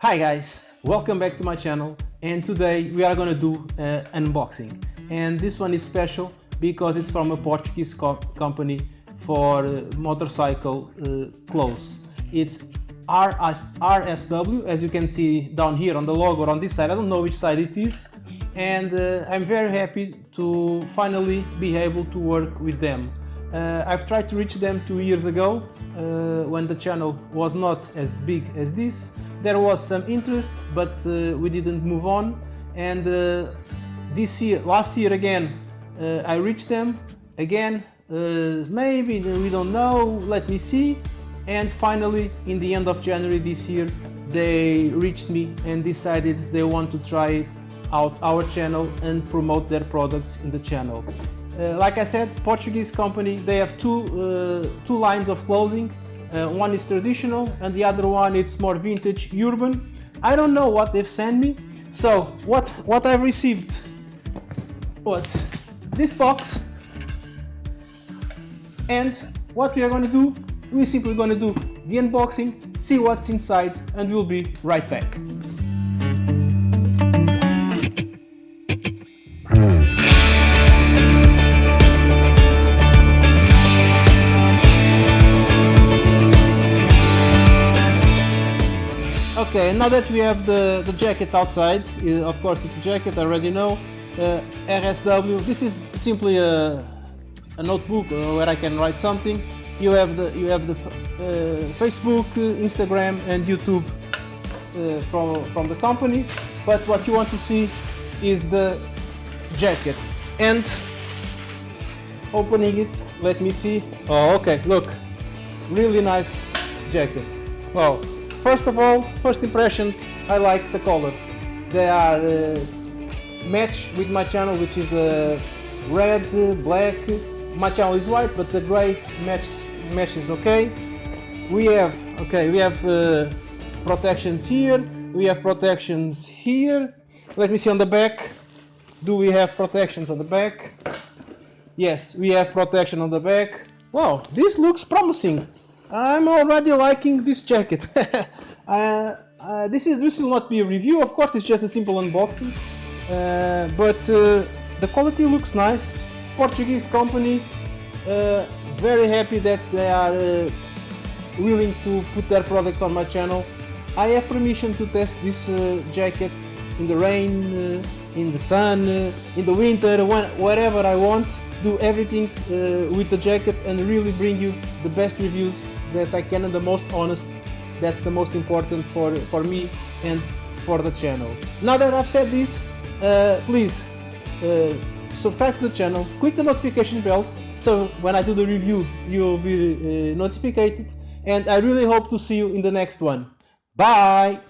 Hi guys, welcome back to my channel, and today we are gonna do unboxing, and this one is special because it's from a Portuguese company for motorcycle clothes. It's RSW, as you can see down here on the logo on this side. I don't know which side it is, and I'm very happy to finally be able to work with them. I've tried to reach them 2 years ago when the channel was not as big as this. There was some interest, but we didn't move on. And last year again, I reached them again. Maybe we don't know. Let me see. And finally, in the end of January this year, they reached me and decided they want to try out our channel and promote their products in the channel. Like I said, Portuguese company. They have two lines of clothing. One is traditional and the other one is more vintage, urban. I don't know what they've sent me. So what I've received was this box, and what we are going to do, we're simply going to do the unboxing, see what's inside, and we'll be right back. Okay, now that we have the jacket outside, of course it's a jacket, I already know, RSW. This is simply a notebook where I can write something. You have the Facebook, Instagram and YouTube from the company, but what you want to see is the jacket. And opening it, let me see. Oh, okay, look, really nice jacket. Wow. First of all, first impressions, I like the colors. They are match with my channel, which is red, black. My channel is white, but the gray matches okay. We have protections here. We have protections here. Let me see on the back. Do we have protections on the back? Yes, we have protection on the back. Wow, this looks promising. I'm already liking this jacket. This will not be a review, of course, it's just a simple unboxing. But the quality looks nice. Portuguese company, very happy that they are willing to put their products on my channel. I have permission to test this jacket in the rain, in the sun, in the winter, wherever I want. Do everything with the jacket and really bring you the best reviews that I can and the most honest. That's the most important for me and for the channel. Now that I've said this, please subscribe to the channel, click the notification bells, so when I do the review you'll be notified, and I really hope to see you in the next one. Bye!